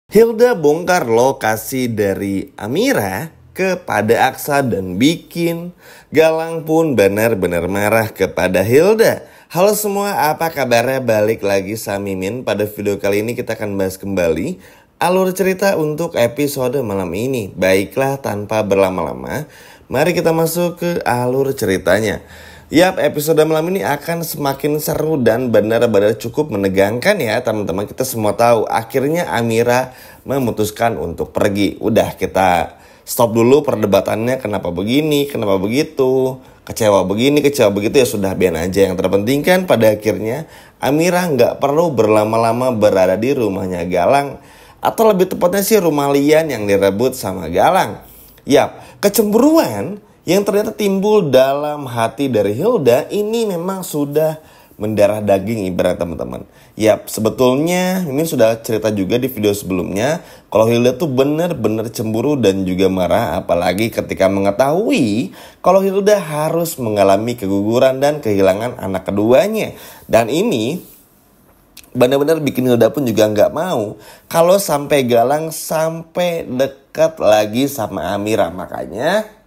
Hilda bongkar lokasi dari Amira kepada Aksa dan bikin Galang pun benar-benar marah kepada Hilda. Halo semua, apa kabarnya? Balik lagi sama Mimin. Pada video kali ini kita akan bahas kembali alur cerita untuk episode malam ini. Baiklah, tanpa berlama-lama, mari kita masuk ke alur ceritanya. Yap, episode malam ini akan semakin seru dan benar-benar cukup menegangkan ya teman-teman. Kita semua tahu akhirnya Amira memutuskan untuk pergi. Udah, kita stop dulu perdebatannya, kenapa begini, kenapa begitu, kecewa begini, kecewa begitu, ya sudah, biar aja. Yang terpenting kan pada akhirnya Amira nggak perlu berlama-lama berada di rumahnya Galang. Atau lebih tepatnya sih rumah Lian yang direbut sama Galang. Yap, kecemburuan yang ternyata timbul dalam hati dari Hilda ini memang sudah mendarah daging ibarat teman-teman. Yap, sebetulnya ini sudah cerita juga di video sebelumnya kalau Hilda tuh benar-benar cemburu dan juga marah, apalagi ketika mengetahui kalau Hilda harus mengalami keguguran dan kehilangan anak keduanya. Dan ini benar-benar bikin Hilda pun juga nggak mau kalau sampai Galang sampai dekat lagi sama Amira. Makanya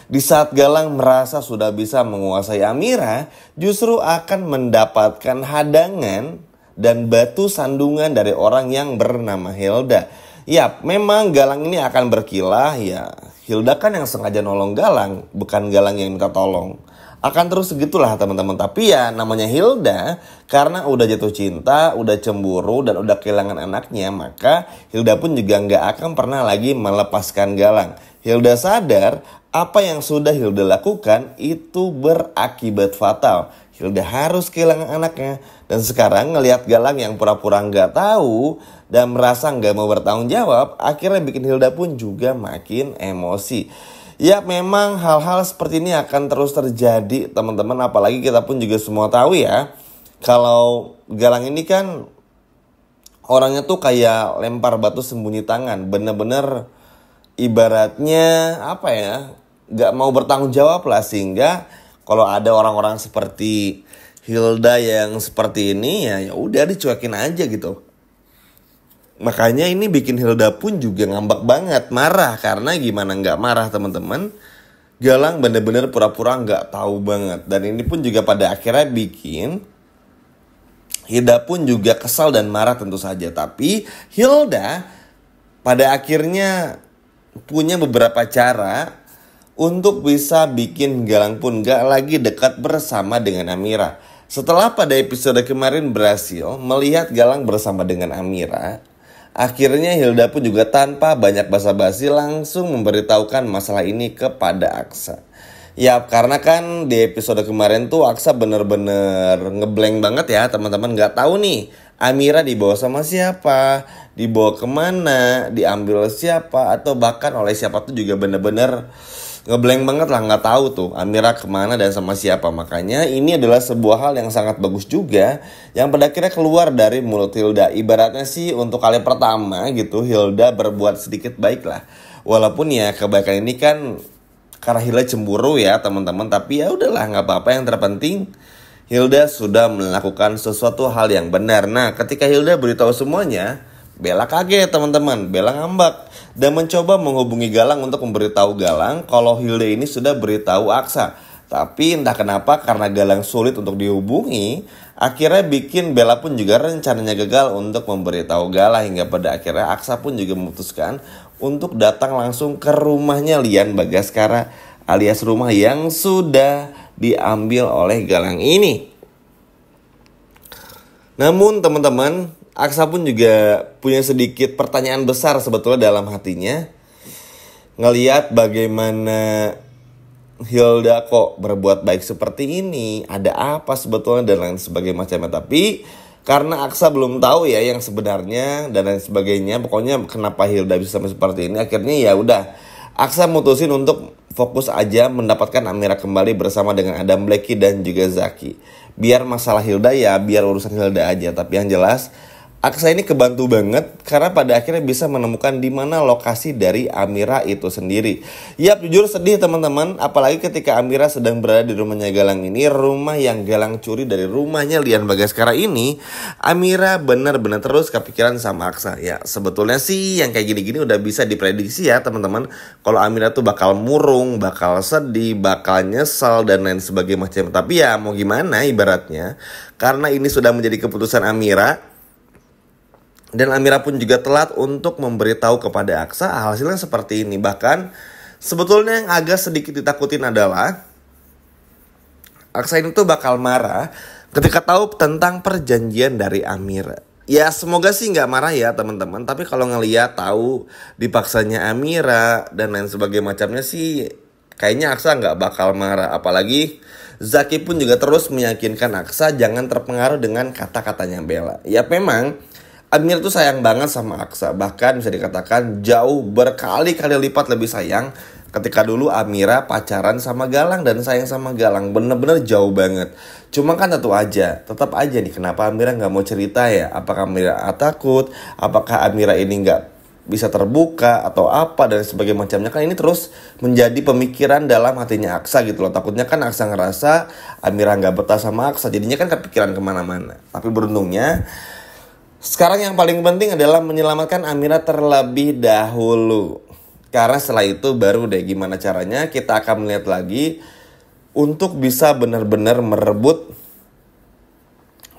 di saat Galang merasa sudah bisa menguasai Amira, justru akan mendapatkan hadangan dan batu sandungan dari orang yang bernama Hilda. Yap, memang Galang ini akan berkilah ya. Hilda kan yang sengaja nolong Galang, bukan Galang yang minta tolong. Akan terus segitulah teman-teman. Tapi ya namanya Hilda, karena udah jatuh cinta, udah cemburu, dan udah kehilangan anaknya, maka Hilda pun juga nggak akan pernah lagi melepaskan Galang. Hilda sadar apa yang sudah Hilda lakukan itu berakibat fatal. Hilda harus kehilangan anaknya. Dan sekarang ngelihat Galang yang pura-pura nggak tahu dan merasa nggak mau bertanggung jawab, akhirnya bikin Hilda pun juga makin emosi. Ya, memang hal-hal seperti ini akan terus terjadi teman-teman. Apalagi kita pun juga semua tahu ya, kalau Galang ini kan orangnya tuh kayak lempar batu sembunyi tangan. Bener-bener ibaratnya apa ya, gak mau bertanggung jawab lah. Sehingga kalau ada orang-orang seperti Hilda yang seperti ini, ya udah dicuekin aja gitu. Makanya ini bikin Hilda pun juga ngambek banget, marah. Karena gimana gak marah teman-teman, Galang bener-bener pura-pura gak tahu banget. Dan ini pun juga pada akhirnya bikin Hilda pun juga kesal dan marah tentu saja. Tapi Hilda pada akhirnya punya beberapa cara untuk bisa bikin Galang pun gak lagi dekat bersama dengan Amira. Setelah pada episode kemarin berhasil melihat Galang bersama dengan Amira, akhirnya Hilda pun juga tanpa banyak basa-basi langsung memberitahukan masalah ini kepada Aksa. Ya, karena kan di episode kemarin tuh Aksa bener-bener ngeblank banget ya teman-teman. Gak tahu nih Amira dibawa sama siapa, dibawa kemana, diambil siapa, atau bahkan oleh siapa tuh juga bener-bener ngeblank banget lah. Gak tahu tuh Amira kemana dan sama siapa. Makanya ini adalah sebuah hal yang sangat bagus juga yang pada akhirnya keluar dari mulut Hilda. Ibaratnya sih untuk kali pertama gitu Hilda berbuat sedikit baik lah. Walaupun ya kebaikan ini kan karena Hilda cemburu ya teman-teman. Tapi ya udahlah, gak apa-apa, yang terpenting Hilda sudah melakukan sesuatu hal yang benar. Nah, ketika Hilda beritahu semuanya, Bella kaget teman-teman. Bella ngambak dan mencoba menghubungi Galang untuk memberitahu Galang kalau Hilda ini sudah beritahu Aksa. Tapi entah kenapa karena Galang sulit untuk dihubungi, akhirnya bikin Bella pun juga rencananya gagal untuk memberitahu Galang. Hingga pada akhirnya Aksa pun juga memutuskan untuk datang langsung ke rumahnya Lian Bagaskara, alias rumah yang sudah diambil oleh Galang ini. Namun teman-teman, Aksa pun juga punya sedikit pertanyaan besar sebetulnya dalam hatinya. Ngelihat bagaimana Hilda kok berbuat baik seperti ini, ada apa sebetulnya dan lain sebagainya macamnya. Tapi karena Aksa belum tahu ya yang sebenarnya dan lain sebagainya, pokoknya kenapa Hilda bisa sampai seperti ini, akhirnya ya udah Aksa mutusin untuk fokus aja mendapatkan Amira kembali bersama dengan Adam Blackie dan juga Zaki. Biar masalah Hilda ya biar urusan Hilda aja. Tapi yang jelas Aksa ini kebantu banget karena pada akhirnya bisa menemukan di mana lokasi dari Amira itu sendiri. Yap, jujur sedih teman-teman, apalagi ketika Amira sedang berada di rumahnya Galang ini, rumah yang Galang curi dari rumahnya Lian Bagaskara ini. Amira benar-benar terus kepikiran sama Aksa. Ya, sebetulnya sih yang kayak gini-gini udah bisa diprediksi ya teman-teman. Kalau Amira tuh bakal murung, bakal sedih, bakal nyesal dan lain sebagainya macam. Tapi ya mau gimana ibaratnya, karena ini sudah menjadi keputusan Amira. Dan Amira pun juga telat untuk memberitahu kepada Aksa hasilnya seperti ini. Bahkan sebetulnya yang agak sedikit ditakutin adalah Aksa ini tuh bakal marah ketika tahu tentang perjanjian dari Amira. Ya semoga sih nggak marah ya teman-teman. Tapi kalau ngeliat tahu dipaksanya Amira dan lain sebagainya macamnya sih, kayaknya Aksa nggak bakal marah. Apalagi Zaki pun juga terus meyakinkan Aksa jangan terpengaruh dengan kata-katanya Bella. Ya memang Amira tuh sayang banget sama Aksa. Bahkan bisa dikatakan jauh berkali-kali lipat lebih sayang ketika dulu Amira pacaran sama Galang dan sayang sama Galang. Bener-bener jauh banget. Cuma kan tetap aja nih kenapa Amira gak mau cerita ya. Apakah Amira takut? Apakah Amira ini gak bisa terbuka atau apa dan sebagainya macamnya. Kan ini terus menjadi pemikiran dalam hatinya Aksa gitu loh. Takutnya kan Aksa ngerasa Amira gak betah sama Aksa. Jadinya kan kepikiran kemana-mana. Tapi beruntungnya sekarang yang paling penting adalah menyelamatkan Amira terlebih dahulu. Karena setelah itu baru deh gimana caranya kita akan melihat lagi untuk bisa benar-benar merebut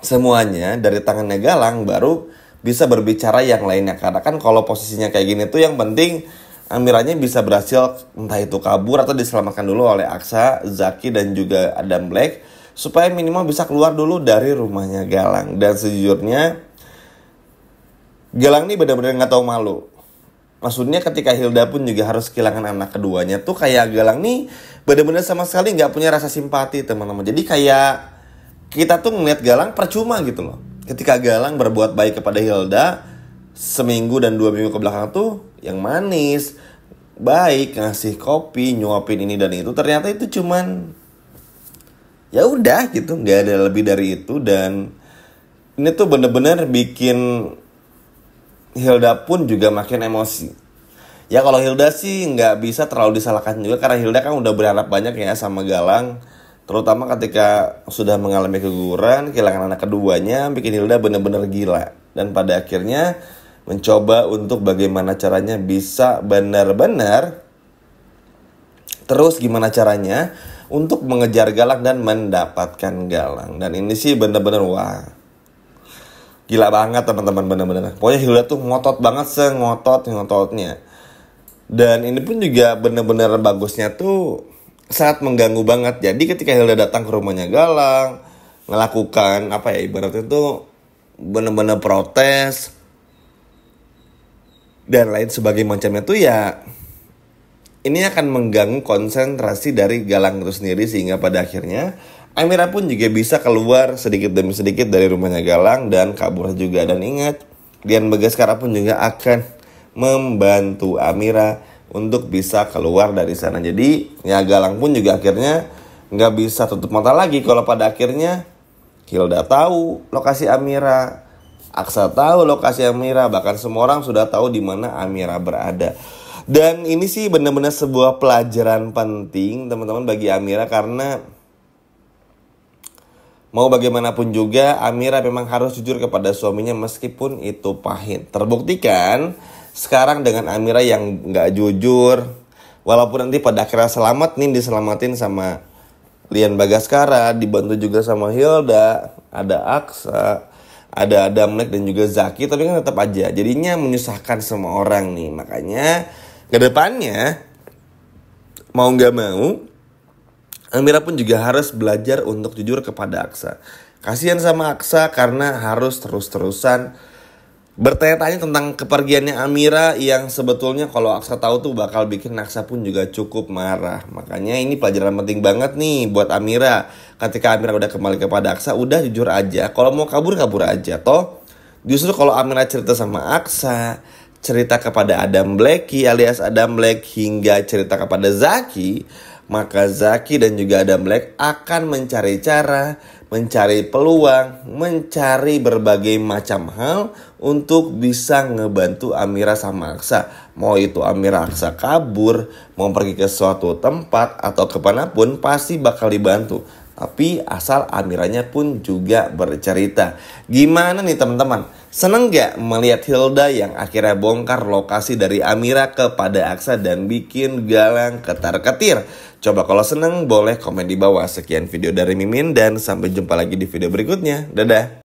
semuanya dari tangannya Galang, baru bisa berbicara yang lainnya. Karena kan kalau posisinya kayak gini tuh yang penting Amiranya bisa berhasil entah itu kabur atau diselamatkan dulu oleh Aksa, Zaki dan juga Adam Black, supaya minimal bisa keluar dulu dari rumahnya Galang. Dan sejujurnya Galang nih benar-benar gak tahu malu. Maksudnya ketika Hilda pun juga harus kehilangan anak keduanya tuh kayak Galang nih benar-benar sama sekali gak punya rasa simpati teman-teman. Jadi kayak kita tuh ngeliat Galang percuma gitu loh. Ketika Galang berbuat baik kepada Hilda seminggu dan 2 minggu ke belakang tuh yang manis, baik, ngasih kopi, nyuapin ini dan itu, ternyata itu cuman ya udah gitu, gak ada lebih dari itu. Dan ini tuh benar-benar bikin Hilda pun juga makin emosi. Ya kalau Hilda sih nggak bisa terlalu disalahkan juga karena Hilda kan udah berharap banyak ya sama Galang. Terutama ketika sudah mengalami keguguran, kehilangan anak keduanya, bikin Hilda benar-benar gila. Dan pada akhirnya mencoba untuk bagaimana caranya bisa benar-benar terus gimana caranya untuk mengejar Galang dan mendapatkan Galang. Dan ini sih benar-benar wah, gila banget teman-teman, bener-bener. Pokoknya Hilda tuh ngotot banget, ngototnya. Dan ini pun juga bener-bener bagusnya tuh sangat mengganggu banget. Jadi ketika Hilda datang ke rumahnya Galang, melakukan apa ya, ibaratnya tuh bener-bener protes dan lain sebagainya macamnya tuh ya, ini akan mengganggu konsentrasi dari Galang itu sendiri. Sehingga pada akhirnya Amira pun juga bisa keluar sedikit demi sedikit dari rumahnya Galang dan kabur juga. Dan ingat, Lian Bagaskara pun juga akan membantu Amira untuk bisa keluar dari sana. Jadi ya Galang pun juga akhirnya nggak bisa tutup mata lagi kalau pada akhirnya Hilda tahu lokasi Amira, Aksa tahu lokasi Amira, bahkan semua orang sudah tahu di mana Amira berada. Dan ini sih benar-benar sebuah pelajaran penting teman-teman bagi Amira, karena mau bagaimanapun juga Amira memang harus jujur kepada suaminya meskipun itu pahit. Terbuktikan sekarang dengan Amira yang gak jujur, walaupun nanti pada akhirnya selamat nih, diselamatin sama Lian Bagaskara, dibantu juga sama Hilda, ada Aksa, ada Adam Black dan juga Zaki, tapi kan tetap aja jadinya menyusahkan semua orang nih. Makanya ke depannya mau gak mau Amira pun juga harus belajar untuk jujur kepada Aksa. Kasihan sama Aksa karena harus terus-terusan bertanya-tanya tentang kepergiannya Amira, yang sebetulnya kalau Aksa tahu tuh bakal bikin Aksa pun juga cukup marah. Makanya ini pelajaran penting banget nih buat Amira. Ketika Amira udah kembali kepada Aksa, udah jujur aja. Kalau mau kabur aja. Toh justru kalau Amira cerita sama Aksa, cerita kepada Adam Blacky alias Adam Black, hingga cerita kepada Zaki, maka Zaki dan juga Adam Black akan mencari cara mencari peluang, mencari berbagai macam hal untuk bisa ngebantu Amira sama Aksa. Mau itu Amira Aksa kabur, mau pergi ke suatu tempat atau kemanapun pasti bakal dibantu. Tapi asal Amiranya pun juga bercerita. Gimana nih teman-teman? Seneng gak melihat Hilda yang akhirnya bongkar lokasi dari Amira kepada Aksa dan bikin Galang ketar-ketir? Coba kalau seneng boleh komen di bawah. Sekian video dari Mimin dan sampai jumpa lagi di video berikutnya. Dadah!